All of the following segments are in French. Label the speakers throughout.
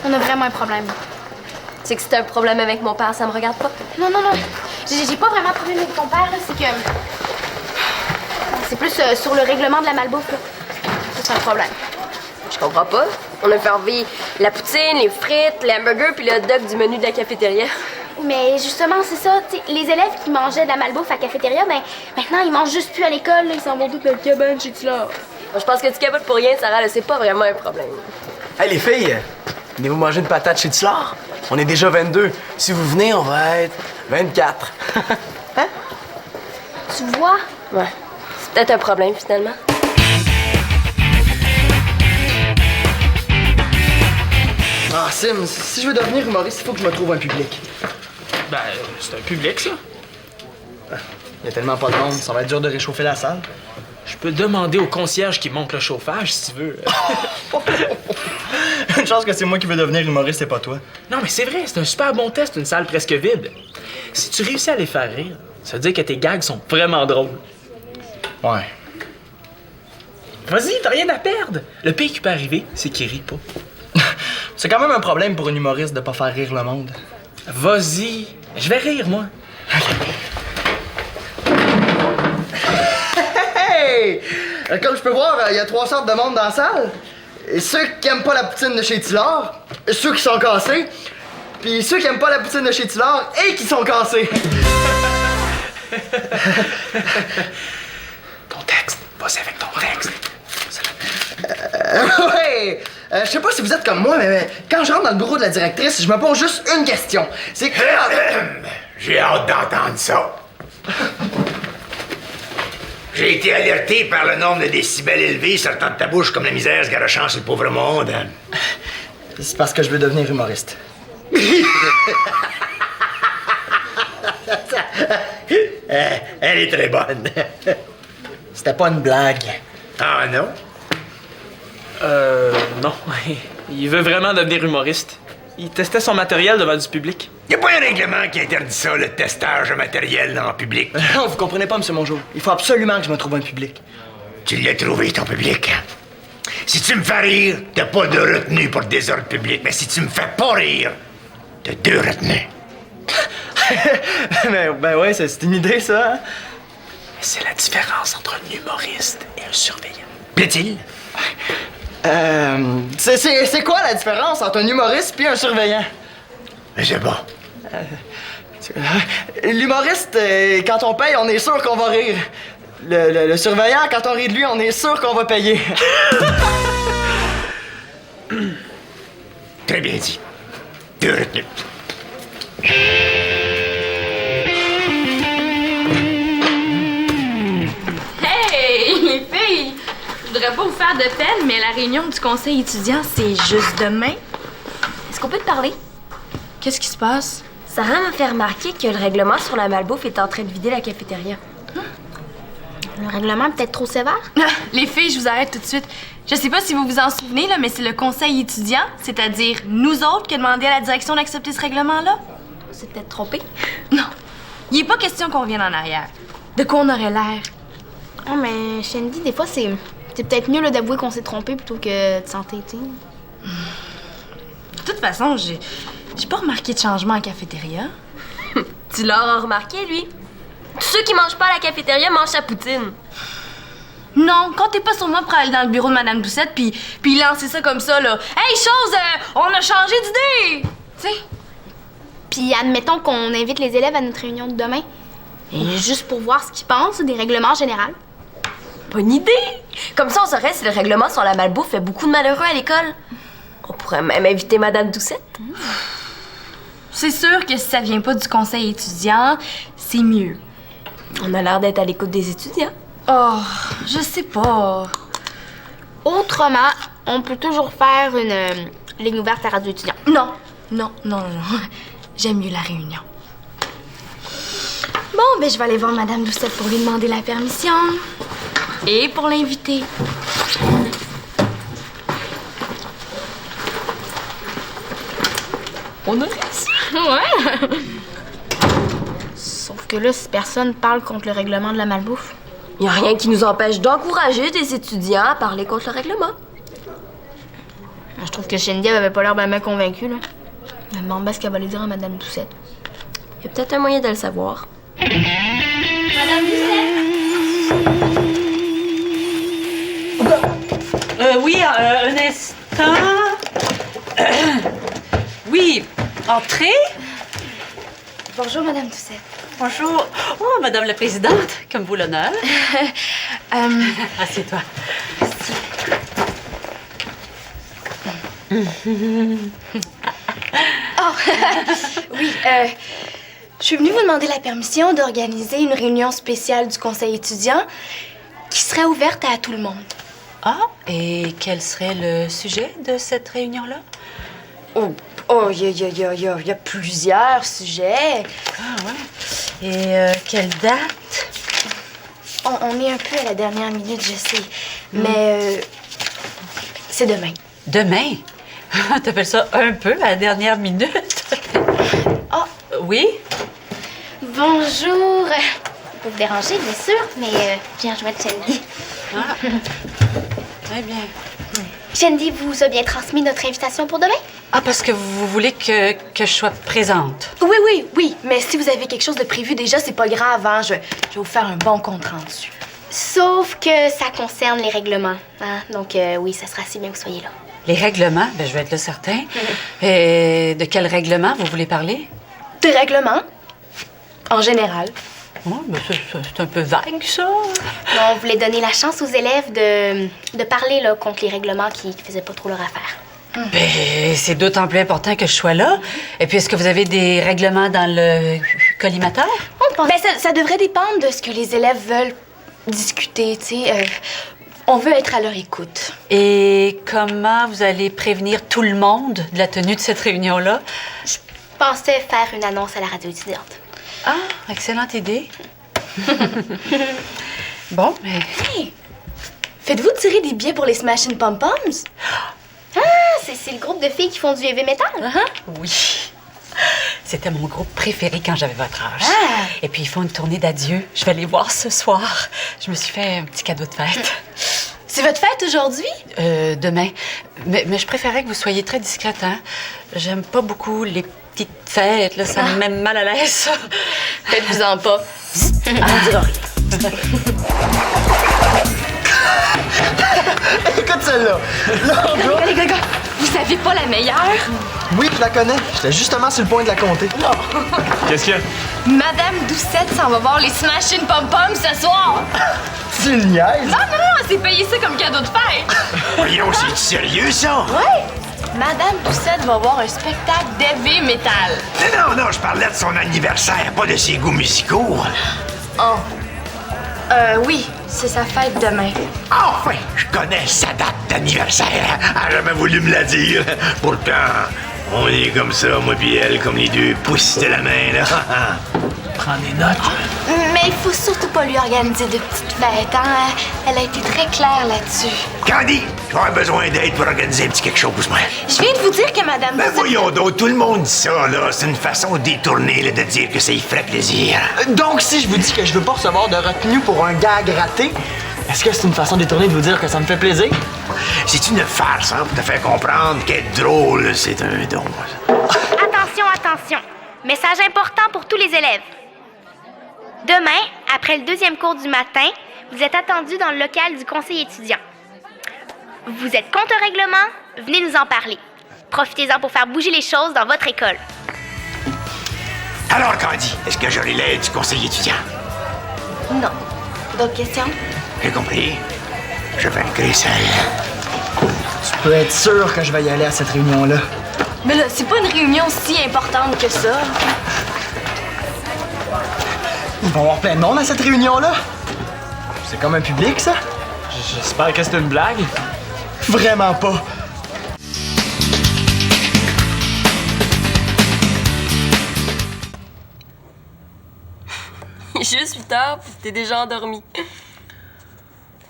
Speaker 1: On a vraiment un problème.
Speaker 2: Tu sais que si t'as un problème avec mon père, ça me regarde pas?
Speaker 1: Non. J'ai pas vraiment de problème avec ton père, là. C'est que... C'est plus sur le règlement de la malbouffe, là. C'est un problème.
Speaker 2: Je comprends pas. On a fait enlever la poutine, les frites, les hamburgers puis le hot dog du menu de la cafétéria.
Speaker 1: Mais justement, c'est ça. T'sais, les élèves qui mangeaient de la malbouffe à la cafétéria, ben maintenant, ils mangent juste plus à l'école. Là. Ils s'en vont tous à la cabane chez Tila.
Speaker 2: Je pense que tu capotes pour rien, Sarah. C'est pas vraiment un problème.
Speaker 3: Hey, les filles, venez-vous manger une patate chez Tillard? On est déjà 22. Si vous venez, on va être 24. Hein?
Speaker 1: Tu vois?
Speaker 2: Ouais. C'est peut-être un problème, finalement.
Speaker 4: Ah, Sim, si je veux devenir humoriste, il faut que je me trouve un public.
Speaker 5: Ben, c'est un public, ça.
Speaker 4: Il y a tellement pas de monde, ça va être dur de réchauffer la salle.
Speaker 5: Je peux demander au concierge qui monte le chauffage, si tu veux.
Speaker 4: Une chance que c'est moi qui veux devenir humoriste et pas toi.
Speaker 5: Non, mais c'est vrai, c'est un super bon test, une salle presque vide. Si tu réussis à les faire rire, ça veut dire que tes gags sont vraiment drôles.
Speaker 4: Ouais.
Speaker 5: Vas-y, t'as rien à perdre. Le pire qui peut arriver, c'est qu'il rit pas.
Speaker 4: C'est quand même un problème pour un humoriste de pas faire rire le monde.
Speaker 5: Vas-y, je vais rire, moi.
Speaker 4: Hey! Comme je peux voir, il y a 3 sortes de monde dans la salle. Et ceux qui aiment pas la poutine de chez Tillard, ceux qui sont cassés, puis ceux qui aiment pas la poutine de chez Tillard et qui sont cassés.
Speaker 5: Ton texte, vas-y avec ton texte.
Speaker 4: Ouais! Je sais pas si vous êtes comme moi, mais quand je rentre dans le bureau de la directrice, je me pose juste une question. C'est que...
Speaker 6: J'ai hâte d'entendre ça. J'ai été alerté par le nombre de décibels élevés sortant de ta bouche comme la misère se garochant sur le pauvre monde.
Speaker 4: C'est parce que je veux devenir humoriste.
Speaker 6: Elle est très bonne.
Speaker 4: C'était pas une blague.
Speaker 6: Ah non?
Speaker 5: Non. Il veut vraiment devenir humoriste. Il testait son matériel devant du public.
Speaker 6: Y a pas un règlement qui interdit ça, le testage de matériel en public.
Speaker 4: Non, vous comprenez pas, M. Mongeau. Il faut absolument que je me trouve un public.
Speaker 6: Tu l'as trouvé, ton public. Si tu me fais rire, t'as pas de retenue pour le désordre public. Mais si tu me fais pas rire, t'as 2 retenues.
Speaker 4: Mais, ben ouais, c'est une idée, ça. Hein?
Speaker 5: C'est la différence entre un humoriste et un surveillant.
Speaker 6: Plaît-il?
Speaker 4: C'est quoi la différence entre un humoriste et un surveillant?
Speaker 6: Je sais pas.
Speaker 4: L'humoriste, quand on paye, on est sûr qu'on va rire. Le surveillant, quand on rit de lui, on est sûr qu'on va payer.
Speaker 6: Très bien dit. 2 retenues.
Speaker 7: Hey, les filles! Je voudrais pas vous faire de peine, mais la réunion du conseil étudiant, c'est juste demain.
Speaker 2: Est-ce qu'on peut te parler?
Speaker 7: Qu'est-ce qui se passe?
Speaker 2: Sarah m'a fait remarquer que le règlement sur la malbouffe est en train de vider la cafétéria.
Speaker 1: Le règlement est peut-être trop sévère?
Speaker 7: Les filles, je vous arrête tout de suite. Je sais pas si vous vous en souvenez, là, mais c'est le conseil étudiant, c'est-à-dire nous autres, qui a demandé à la direction d'accepter ce règlement-là.
Speaker 2: On s'est peut-être trompé.
Speaker 7: Non. Il est pas question qu'on revienne en arrière. De quoi on aurait l'air?
Speaker 1: Oh, mais Shandy, des fois, c'est peut-être mieux là, d'avouer qu'on s'est trompé plutôt que de s'entêter.
Speaker 7: De toute façon, j'ai pas remarqué de changement en cafétéria.
Speaker 2: Tu l'auras remarqué, lui. Tous ceux qui mangent pas à la cafétéria mangent sa poutine.
Speaker 7: Non, comptez pas sur moi pour aller dans le bureau de Madame Doucette puis lancer ça comme ça, là. Hey, chose, on a changé d'idée! Tu sais?
Speaker 1: Puis admettons qu'on invite les élèves à notre réunion de demain. Et juste pour voir ce qu'ils pensent des règlements généraux.
Speaker 2: Bonne idée! Comme ça, on saurait si le règlement sur la malbouffe fait beaucoup de malheureux à l'école. On pourrait même inviter Madame Doucette.
Speaker 7: C'est sûr que si ça vient pas du conseil étudiant, c'est mieux.
Speaker 2: On a l'air d'être à l'écoute des étudiants.
Speaker 7: Oh, je sais pas.
Speaker 1: Autrement, on peut toujours faire une ligne ouverte à radio étudiant.
Speaker 7: Non. J'aime mieux la réunion. Bon, ben je vais aller voir Madame Doucette pour lui demander la permission. Et pour l'inviter.
Speaker 2: On a réussi.
Speaker 1: Ouais. Sauf que là, si personne parle contre le règlement de la malbouffe.
Speaker 2: Y a rien qui nous empêche d'encourager des étudiants à parler contre le règlement.
Speaker 1: Je trouve que Shindy avait pas l'air bien convaincue, là. Je me demande bien ce qu'elle va aller dire à Madame Doucette.
Speaker 2: Il y a peut-être un moyen de le savoir.
Speaker 1: Madame Doucette!
Speaker 8: Oui, un instant. Oui, entrez.
Speaker 1: Bonjour, Madame Doucette.
Speaker 8: Bonjour. Oh, Madame la Présidente, comme vous l'honneur. Assieds-toi.
Speaker 1: Oui, je suis venue vous demander la permission d'organiser une réunion spéciale du conseil étudiant qui serait ouverte à tout le monde.
Speaker 8: Ah, et quel serait le sujet de cette réunion-là?
Speaker 1: Il y a plusieurs sujets.
Speaker 8: Ah, ouais. Et quelle date?
Speaker 1: On est un peu à la dernière minute, je sais. Mais c'est demain.
Speaker 8: Demain? T'appelles ça un peu à la dernière minute?
Speaker 1: Ah.
Speaker 8: Oui?
Speaker 1: Bonjour. Je peux vous déranger, bien sûr, mais je viens rejoindre Shandy.
Speaker 8: Ah. Très bien.
Speaker 1: Shandy vous a bien transmis notre invitation pour demain?
Speaker 8: Ah, parce que vous voulez que je sois présente?
Speaker 1: Oui. Mais si vous avez quelque chose de prévu déjà, c'est pas grave, hein. Je vais vous faire un bon compte rendu. Sauf que ça concerne les règlements. Hein? Donc, oui, ça sera si bien que vous soyez là.
Speaker 8: Les règlements? Ben, je vais être là certain. Et de quel règlement vous voulez parler?
Speaker 1: Des règlements? En général.
Speaker 8: Oh, ben c'est un peu vague, ça.
Speaker 1: Non, on voulait donner la chance aux élèves de parler là, contre les règlements qui faisaient pas trop leur affaire.
Speaker 8: Ben, c'est d'autant plus important que je sois là. Et puis, est-ce que vous avez des règlements dans le collimateur?
Speaker 1: Ben, ça devrait dépendre de ce que les élèves veulent discuter, tu sais. On veut être à leur écoute.
Speaker 8: Et comment vous allez prévenir tout le monde de la tenue de cette réunion-là?
Speaker 1: Je pensais faire une annonce à la radio étudiante.
Speaker 8: Ah, excellente idée. Bon, mais...
Speaker 1: Hey! Faites-vous tirer des billets pour les Smashing Pom-Poms? Ah, c'est le groupe de filles qui font du heavy metal?
Speaker 8: Oui. C'était mon groupe préféré quand j'avais votre âge.
Speaker 1: Ah!
Speaker 8: Et puis, ils font une tournée d'adieu. Je vais les voir ce soir. Je me suis fait un petit cadeau de fête.
Speaker 1: C'est votre fête aujourd'hui?
Speaker 8: Demain. Mais je préférais que vous soyez très discrète, hein? J'aime pas beaucoup les petites fêtes, là. Ça me met mal à l'aise, ça.
Speaker 1: Faites-vous-en pas.
Speaker 8: On dira rien.
Speaker 4: Écoute celle-là. Là, on doit...
Speaker 1: Les gars, vous savez pas la meilleure?
Speaker 4: Oui, je la connais. J'étais justement sur le point de la compter.
Speaker 5: Qu'est-ce qu'il y a?
Speaker 7: Madame Doucette s'en va voir les Smashing Pom-Poms ce soir.
Speaker 4: Tu le niaises?
Speaker 7: Non, elle s'est payé ça comme cadeau de fête.
Speaker 6: Voyons, c'est sérieux, ça?
Speaker 7: Madame Doucette va voir un spectacle d'heavy metal.
Speaker 6: Non, je parlais de son anniversaire, pas de ses goûts musicaux.
Speaker 1: Oui, c'est sa fête demain.
Speaker 6: Enfin, je connais sa date d'anniversaire. Elle a jamais voulu me la dire. Pourtant, on est comme ça, moi puis elle, comme les deux pouces de la main, là.
Speaker 5: Prends des notes.
Speaker 1: Mais il faut surtout pas lui organiser de petites fêtes, hein? Elle a été très claire là-dessus.
Speaker 6: Candy, je vais avoir besoin d'aide pour organiser un petit quelque chose, moi.
Speaker 1: Je viens de vous dire que Madame
Speaker 6: Ben
Speaker 1: Doucette...
Speaker 6: voyons donc, tout le monde dit ça, là. C'est une façon détournée là, de dire que ça y ferait plaisir.
Speaker 4: Donc, si je vous dis que je veux pas recevoir de retenue pour un gag raté, est-ce que c'est une façon détournée de vous dire que ça me fait plaisir?
Speaker 6: C'est une farce, hein, pour te faire comprendre qu'être drôle, c'est un don.
Speaker 9: Attention. Message important pour tous les élèves. Demain, après le deuxième cours du matin, vous êtes attendus dans le local du conseil étudiant. Vous êtes contre un règlement, venez nous en parler. Profitez-en pour faire bouger les choses dans votre école.
Speaker 6: Alors, Candy, est-ce que j'aurai l'aide du conseil étudiant?
Speaker 1: Non. D'autres questions?
Speaker 6: J'ai compris. Je vaincrai celle.
Speaker 4: Tu peux être sûr que je vais y aller à cette réunion-là.
Speaker 1: Mais là, c'est pas une réunion si importante que ça.
Speaker 4: Il va y avoir plein de monde à cette réunion-là. C'est comme un public, ça?
Speaker 5: J'espère que c'est une blague.
Speaker 4: Vraiment pas.
Speaker 2: Il est juste 8 heures, puis t'es déjà endormi.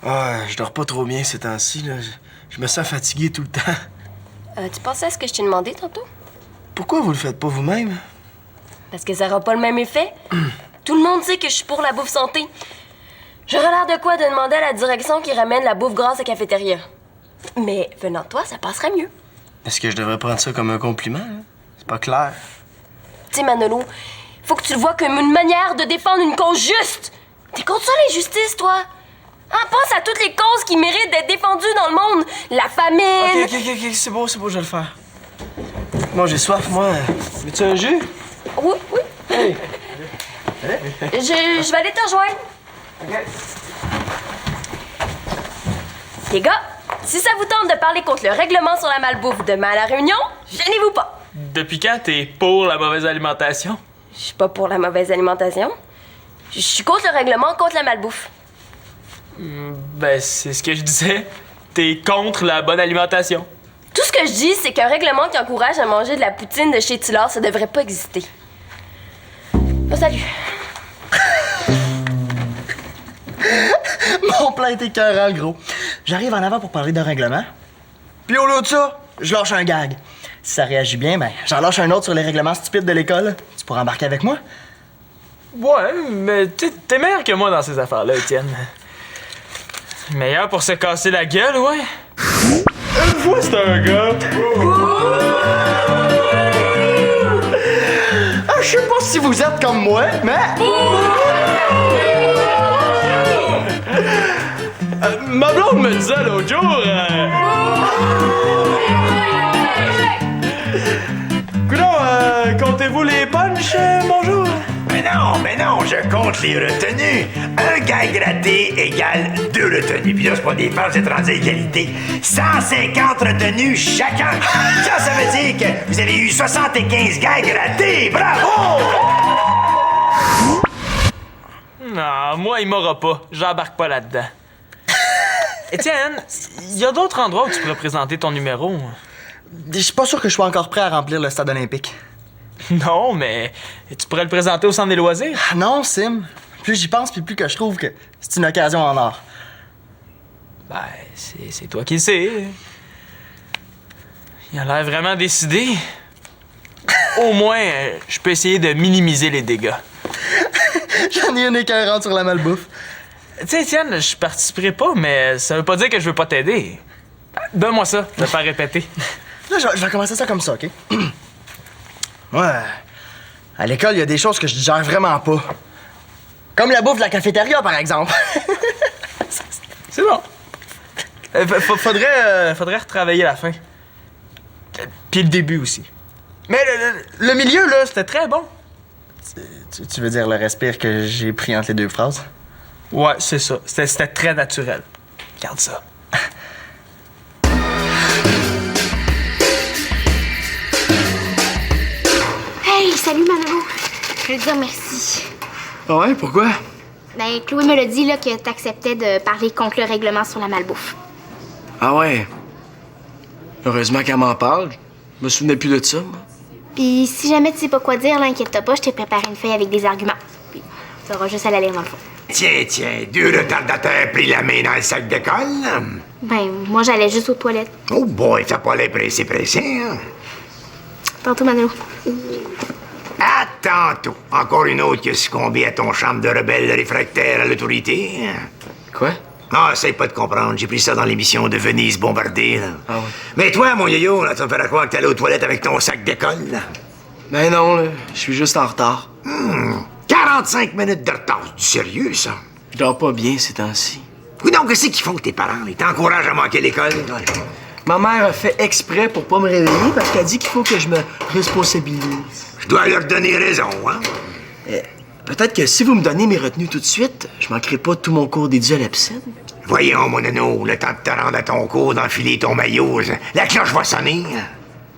Speaker 3: Ah, je dors pas trop bien ces temps-ci, là. Je me sens fatigué tout le temps.
Speaker 2: Tu pensais à ce que je t'ai demandé tantôt?
Speaker 3: Pourquoi vous le faites pas vous-même?
Speaker 2: Parce que ça aura pas le même effet. Tout le monde sait que je suis pour la bouffe santé. J'aurais l'air de quoi de demander à la direction qui ramène la bouffe grasse à la cafétéria. Mais venant de toi, ça passerait mieux.
Speaker 3: Est-ce que je devrais prendre ça comme un compliment? Hein? C'est pas clair.
Speaker 2: Tu sais, Manolo, faut que tu le vois comme une manière de défendre une cause juste. T'es contre ça, l'injustice, toi? Hein, pense à toutes les causes qui méritent d'être défendues dans le monde. La famine...
Speaker 3: Ok, c'est beau, je vais le faire. Moi, j'ai soif, moi. Veux-tu un jus?
Speaker 2: Oui.
Speaker 3: Hey.
Speaker 2: Je vais aller te rejoindre.
Speaker 3: OK.
Speaker 2: Les gars, si ça vous tente de parler contre le règlement sur la malbouffe demain à la réunion, gênez-vous pas.
Speaker 5: Depuis quand t'es pour la mauvaise alimentation?
Speaker 2: Je suis pas pour la mauvaise alimentation. Je suis contre le règlement, contre la malbouffe.
Speaker 5: Ben, c'est ce que je disais. T'es contre la bonne alimentation.
Speaker 2: Tout ce que je dis, c'est qu'un règlement qui encourage à manger de la poutine de chez Tullard, ça devrait pas exister. Bon, salut.
Speaker 4: Mon plan est écœurant, gros. J'arrive en avant pour parler d'un règlement. Puis au lieu de ça, je lâche un gag. Si ça réagit bien, ben, j'en lâche un autre sur les règlements stupides de l'école. Tu pourras embarquer avec moi?
Speaker 5: Ouais, mais t'es meilleur que moi dans ces affaires-là, Étienne. Meilleur pour se casser la gueule, ouais. Une fois, c'est un gars.
Speaker 4: Je sais pas si vous êtes comme moi, mais...
Speaker 5: Ma blonde me disait l'autre jour... Coudonc, comptez-vous les punchs, bonjour?
Speaker 6: Mais non, je compte les retenues. Un gag gratté égale 2 retenues. Puis là, c'est pas des punchs, c'est rendu à égalité. 150 retenues chacun. Ça veut dire que vous avez eu 75 gags grattés. Bravo!
Speaker 5: Non, moi, il m'aura pas. J'embarque pas là-dedans. Étienne, il y a d'autres endroits où tu pourrais présenter ton numéro.
Speaker 4: Je suis pas sûr que je sois encore prêt à remplir le stade olympique.
Speaker 5: Non, mais tu pourrais le présenter au centre des loisirs.
Speaker 4: Non, Sim. Plus j'y pense, puis plus que je trouve que c'est une occasion en or.
Speaker 5: Ben, c'est toi qui le sais. Il a l'air vraiment décidé. Au moins, je peux essayer de minimiser les dégâts.
Speaker 4: J'en ai une écœurante sur la malbouffe.
Speaker 5: Tu sais, Étienne, je participerai pas, mais ça veut pas dire que je veux pas t'aider. Donne-moi ça, je vais te faire répéter.
Speaker 4: Là, je vais commencer ça comme ça, OK? Ouais. À l'école, il y a des choses que je digère vraiment pas. Comme la bouffe de la cafétéria, par exemple.
Speaker 5: C'est bon. Faudrait retravailler la fin. Puis le début aussi. Mais le milieu, là, c'était très bon.
Speaker 4: Tu veux dire le respire que j'ai pris entre les deux phrases?
Speaker 5: Ouais, c'est ça. C'était très naturel. Regarde ça.
Speaker 9: Hey, salut Manolo. Je veux te dire merci.
Speaker 4: Ah ouais, pourquoi?
Speaker 9: Ben, Chloé me l'a dit là, que t'acceptais de parler contre le règlement sur la malbouffe.
Speaker 3: Ah ouais. Heureusement qu'elle m'en parle. Je me souvenais plus de ça, moi.
Speaker 9: Puis si jamais tu sais pas quoi dire, là, inquiète-toi pas, je t'ai préparé une feuille avec des arguments. Puis tu auras juste à la lire dans le fond.
Speaker 6: Tiens, 2 retardataires pris la main dans le sac d'école.
Speaker 9: Ben, moi j'allais juste aux toilettes.
Speaker 6: Oh boy, t'as pas l'air pressé, hein?
Speaker 9: Tantôt, Manolo.
Speaker 6: À tantôt. Encore une autre qui a succombé à ton chambre de rebelle réfractaire à l'autorité.
Speaker 3: Quoi?
Speaker 6: Ah, essaye pas de comprendre. J'ai pris ça dans l'émission de Venise bombardée, là.
Speaker 3: Ah ouais.
Speaker 6: Mais toi, mon yo-yo, là, tu vas me faire croire que t'allais aux toilettes avec ton sac d'école, là.
Speaker 3: Ben non, là. Je suis juste en retard.
Speaker 6: 45 minutes de retard. C'est sérieux, ça?
Speaker 3: Je dors pas bien ces temps-ci.
Speaker 6: Oui, donc, qu'est-ce qu'ils font tes parents? Ils t'encouragent à manquer l'école, toi?
Speaker 3: Ma mère a fait exprès pour pas me réveiller parce qu'elle dit qu'il faut que je me responsabilise.
Speaker 6: Je dois leur donner raison, hein?
Speaker 3: Peut-être que si vous me donnez mes retenues tout de suite, je manquerai pas tout mon cours dédié à la piscine.
Speaker 6: Voyons, mon nono, le temps de te rendre à ton cours, d'enfiler ton maillot, la cloche va sonner.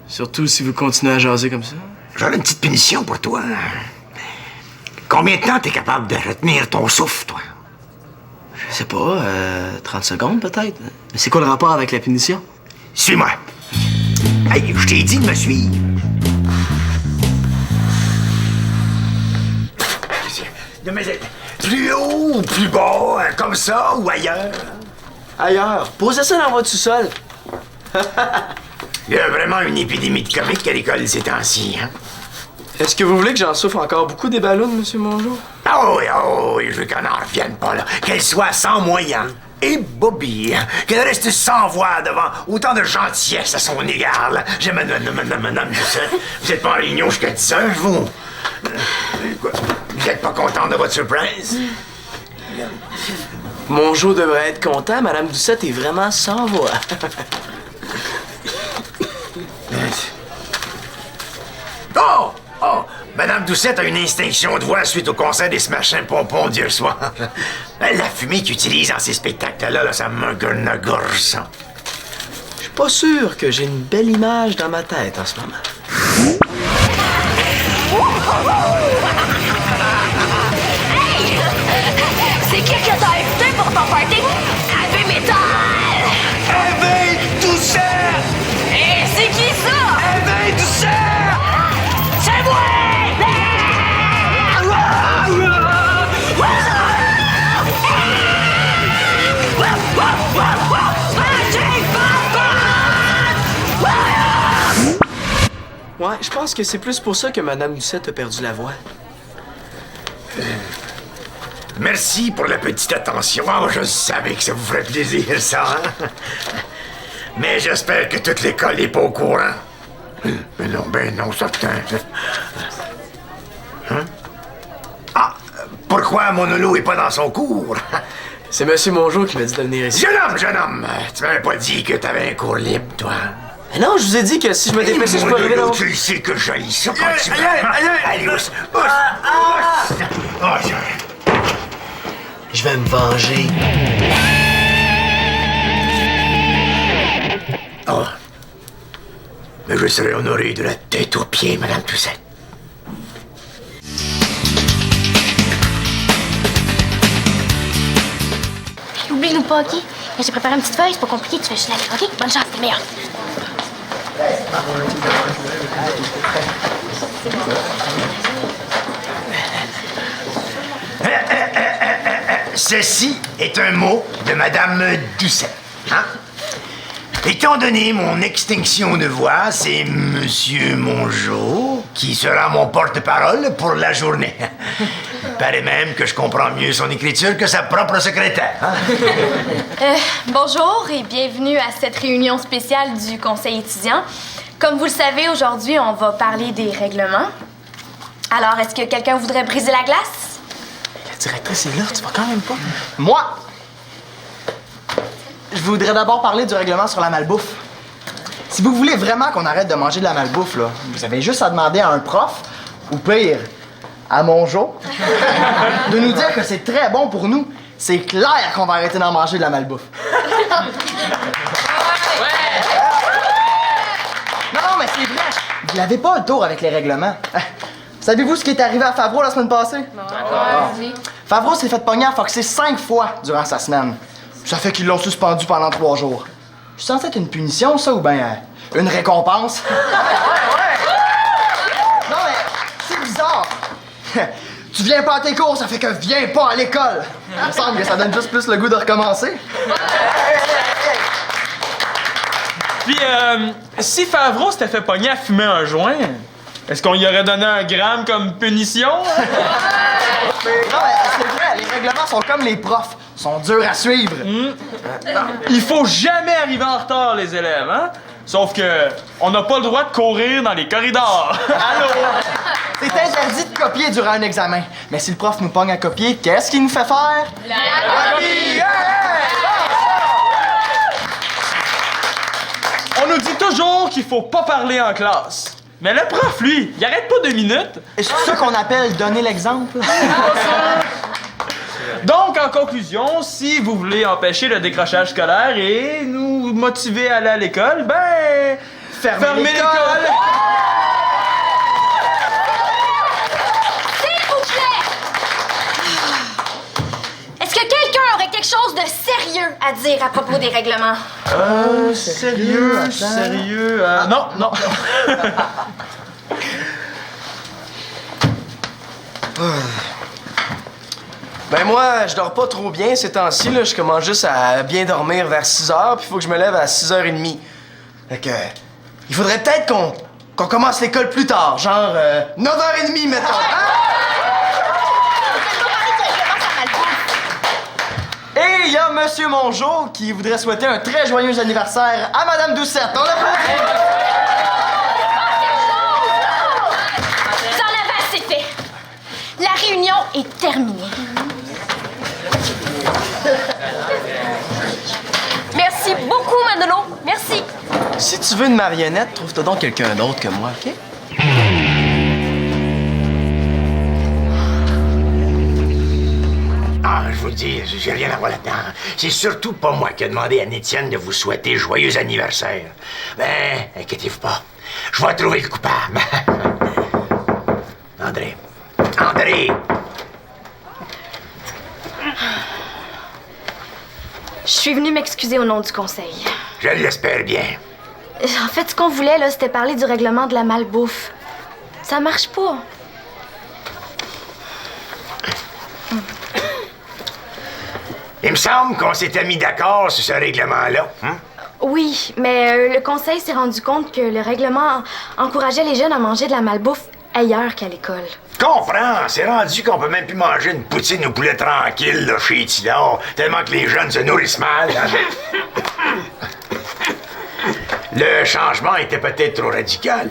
Speaker 3: Surtout si vous continuez à jaser comme ça.
Speaker 6: J'aurai une petite punition pour toi. Combien de temps t'es capable de retenir ton souffle, toi?
Speaker 3: Je sais pas, 30 secondes peut-être. Mais c'est quoi le rapport avec la punition?
Speaker 6: Suis-moi. Hey, je t'ai dit de me suivre. Mais plus haut ou plus bas, comme ça ou ailleurs?
Speaker 3: Ailleurs. Posez ça dans votre sous-sol.
Speaker 6: Il y a vraiment une épidémie de comique à l'école ces temps-ci, hein?
Speaker 3: Est-ce que vous voulez que j'en souffre encore beaucoup des ballons, Monsieur Mongeau?
Speaker 6: Oh oui, je veux qu'on n'en revienne pas, là. Qu'elle soit sans moyens. Et Bobby, qu'elle reste sans voix devant autant de gentillesse à son égard. Là. Madame Doucette, vous êtes pas en réunion jusqu'à 10 heures, vous? Quoi? Vous êtes pas content de votre surprise?
Speaker 3: Mongeau devrait être content, Madame Doucette est vraiment sans voix.
Speaker 6: Oh! Oh! Madame Doucette a une extinction de voix suite au concert des Smashing Pompons d'hier soir. La fumée qu'ils utilisent dans ces spectacles-là, là, ça me gonne la gorge, ça.
Speaker 3: Je suis pas sûr que j'ai une belle image dans ma tête en ce moment.
Speaker 2: Hey! C'est qui que t'as invité pour ton party? Heavy Metal!
Speaker 6: Heavy Doucette!
Speaker 2: Et c'est qui ça?
Speaker 6: Heavy Doucette!
Speaker 2: C'est moi!
Speaker 3: Ouais, je pense que c'est plus pour ça que Madame Doucette a perdu la voix.
Speaker 6: Merci pour la petite attention. Oh, je savais que ça vous ferait plaisir, ça. Hein? Mais j'espère que toute l'école n'est pas au courant. Ben non, certain. Hein? Ah, pourquoi Monolo est pas dans son cours?
Speaker 3: C'est Monsieur Mongeau qui m'a dit de venir ici.
Speaker 6: Jeune homme, tu m'avais pas dit que t'avais un cours libre, toi?
Speaker 3: Mais non, je vous ai dit que si je me dépêchais, je peux arriver dans...
Speaker 6: Tu le sais que j'haïs ça quand tu veux. Allez, ousse.
Speaker 3: Je vais me venger.
Speaker 6: Oh. Mais je serai honoré de la tête aux pieds, Madame Doucette.
Speaker 9: Oublie-nous pas, OK? J'ai préparé une petite feuille, c'est pas compliqué, tu fais juste la lire, OK? Bonne chance, t'es meilleur.
Speaker 6: Ceci est un mot de Madame Doucette. Hein? Étant donné mon extinction de voix, c'est Monsieur Mongeau qui sera mon porte-parole pour la journée. Il paraît même que je comprends mieux son écriture que sa propre secrétaire. Hein?
Speaker 7: Bonjour et bienvenue à cette réunion spéciale du conseil étudiant. Comme vous le savez, aujourd'hui, on va parler des règlements. Alors, est-ce que quelqu'un voudrait briser la glace?
Speaker 3: La directrice est là, tu vas quand même pas.
Speaker 4: Moi, je voudrais d'abord parler du règlement sur la malbouffe. Si vous voulez vraiment qu'on arrête de manger de la malbouffe, là, vous avez juste à demander à un prof, ou pire, à Mongeau, de nous dire que c'est très bon pour nous. C'est clair qu'on va arrêter d'en manger de la malbouffe. Non, mais c'est vrai. Vous n'avez pas le tour avec les règlements. Savez-vous ce qui est arrivé à Favreau la semaine passée? Favreau s'est fait pogner à foxer 5 fois durant sa semaine. Ça fait qu'ils l'ont suspendu pendant 3 jours. Je suis censé être une punition, ça, ou bien une récompense? Non, mais c'est bizarre. Tu viens pas à tes cours, ça fait que viens pas à l'école. Il me semble que ça donne juste plus le goût de recommencer.
Speaker 5: Puis, si Favreau s'était fait pogner à fumer un joint, est-ce qu'on y aurait donné un gramme comme punition?
Speaker 4: Mais non, mais c'est vrai, les règlements sont comme les profs. Sont durs à suivre.
Speaker 5: Il faut jamais arriver en retard, les élèves, hein? Sauf que on n'a pas le droit de courir dans les corridors. Allô?
Speaker 4: C'est interdit de copier durant un examen. Mais si le prof nous pogne à copier, qu'est-ce qu'il nous fait faire? La copie!
Speaker 5: On nous dit toujours qu'il faut pas parler en classe. Mais le prof, lui, il arrête pas 2 minutes.
Speaker 4: Et c'est ça qu'on appelle donner l'exemple.
Speaker 5: Donc, en conclusion, si vous voulez empêcher le décrochage scolaire et nous motiver à aller à l'école, ben... fermez l'école!
Speaker 2: S'il vous plaît! Est-ce que quelqu'un aurait quelque chose de sérieux à dire à propos des règlements?
Speaker 5: Sérieux, non.
Speaker 3: Ben moi, je dors pas trop bien ces temps-ci, là. Je commence juste à bien dormir vers 6h, puis il faut que je me lève à 6h30. Fait que... il faudrait peut-être qu'on commence l'école plus tard, genre 9h30, mettons.
Speaker 4: Et il y a Monsieur Mongeau qui voudrait souhaiter un très joyeux anniversaire à Madame Doucette. On l'applaudit!
Speaker 7: Vous en avez assez fait. La réunion est terminée.
Speaker 2: Merci beaucoup, Manolo. Merci.
Speaker 3: Si tu veux une marionnette, trouve-toi donc quelqu'un d'autre que moi, OK?
Speaker 6: Ah, je vous le dis, j'ai rien à voir là-dedans. C'est surtout pas moi qui ai demandé à Étienne de vous souhaiter joyeux anniversaire. Ben, inquiétez-vous pas. Je vais trouver le coupable. André. André!
Speaker 7: Je suis venue m'excuser au nom du conseil.
Speaker 6: Je l'espère bien.
Speaker 7: En fait, ce qu'on voulait, là, c'était parler du règlement de la malbouffe. Ça marche pas.
Speaker 6: Il me semble qu'on s'était mis d'accord sur ce règlement-là. Hein?
Speaker 7: Oui, mais le conseil s'est rendu compte que le règlement encourageait les jeunes à manger de la malbouffe ailleurs qu'à l'école.
Speaker 6: Comprends, c'est rendu qu'on peut même plus manger une poutine au poulet tranquille là, chez Tidor, tellement que les jeunes se nourrissent mal. Le changement était peut-être trop radical.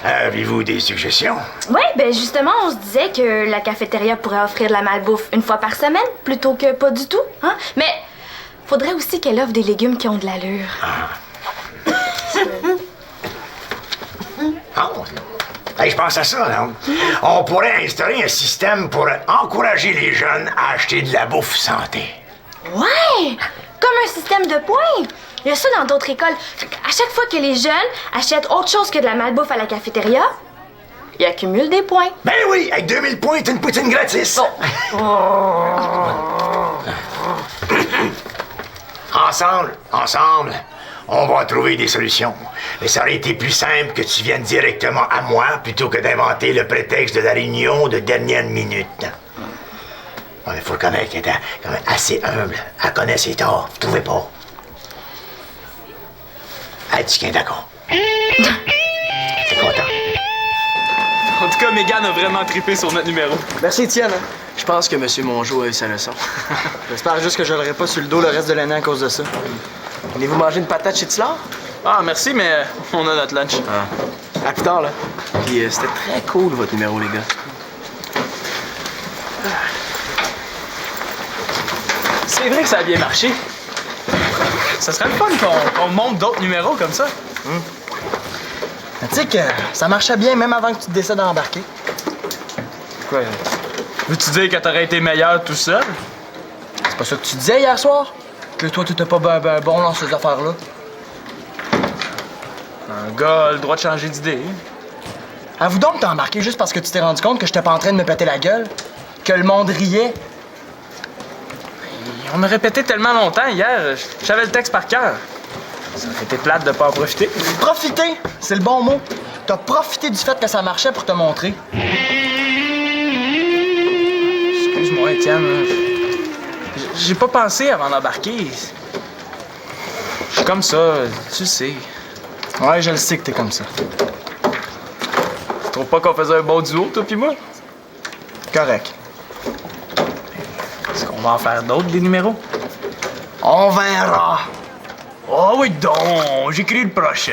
Speaker 6: Avez-vous des suggestions?
Speaker 7: Oui, ben justement, on se disait que la cafétéria pourrait offrir de la malbouffe une fois par semaine plutôt que pas du tout, hein? Mais faudrait aussi qu'elle offre des légumes qui ont de l'allure.
Speaker 6: Hey, je pense à ça, non? On pourrait instaurer un système pour encourager les jeunes à acheter de la bouffe santé.
Speaker 7: Ouais! Comme un système de points! Il y a ça dans d'autres écoles. À chaque fois que les jeunes achètent autre chose que de la malbouffe à la cafétéria, ils accumulent des points.
Speaker 6: Ben oui, avec 2000 points, t'as une poutine gratis. Ensemble, on va trouver des solutions. Mais ça aurait été plus simple que tu viennes directement à moi plutôt que d'inventer le prétexte de la réunion de dernière minute. Bon, il faut reconnaître qu'elle était quand même assez humble. Elle connaît ses torts, vous trouvez pas? Es-tu bien d'accord? T'es content?
Speaker 5: En tout cas, Mégane a vraiment trippé sur notre numéro.
Speaker 4: Merci, Étienne.
Speaker 3: Je pense que M. Mongeau a eu sa leçon.
Speaker 4: J'espère juste que je l'aurai pas sur le dos le reste de l'année à cause de ça.
Speaker 3: Voulez-vous manger une patate chez Tillard?
Speaker 5: Ah, merci, mais on a notre lunch.
Speaker 3: À plus tard, là. Puis c'était très cool, votre numéro, les gars.
Speaker 5: C'est vrai que ça a bien marché. Ça serait le fun qu'on monte d'autres numéros comme ça.
Speaker 4: Tu sais que ça marchait bien même avant que tu te décides d'embarquer.
Speaker 5: Quoi? Veux-tu dire que t'aurais été meilleur tout seul?
Speaker 4: C'est pas ça que tu disais hier soir? Que toi, t'étais pas ben bon dans ces affaires-là.
Speaker 5: Un gars a le droit de changer d'idée.
Speaker 4: Avoue donc que t'as embarqué juste parce que tu t'es rendu compte que j'étais pas en train de me péter la gueule. Que le monde riait.
Speaker 5: On a répété tellement longtemps hier, j'avais le texte par cœur. Ça aurait été plate de pas en profiter.
Speaker 4: Profiter, c'est le bon mot. T'as profité du fait que ça marchait pour te montrer.
Speaker 5: Excuse-moi, Étienne. J'ai pas pensé avant d'embarquer. Je suis comme ça, tu le sais.
Speaker 4: Ouais, je le sais que t'es comme ça.
Speaker 5: Tu trouves pas qu'on faisait un bon duo, toi pis moi?
Speaker 4: Correct.
Speaker 5: Est-ce qu'on va en faire d'autres, des numéros?
Speaker 4: On verra.
Speaker 5: Oh oui donc, j'écris le prochain.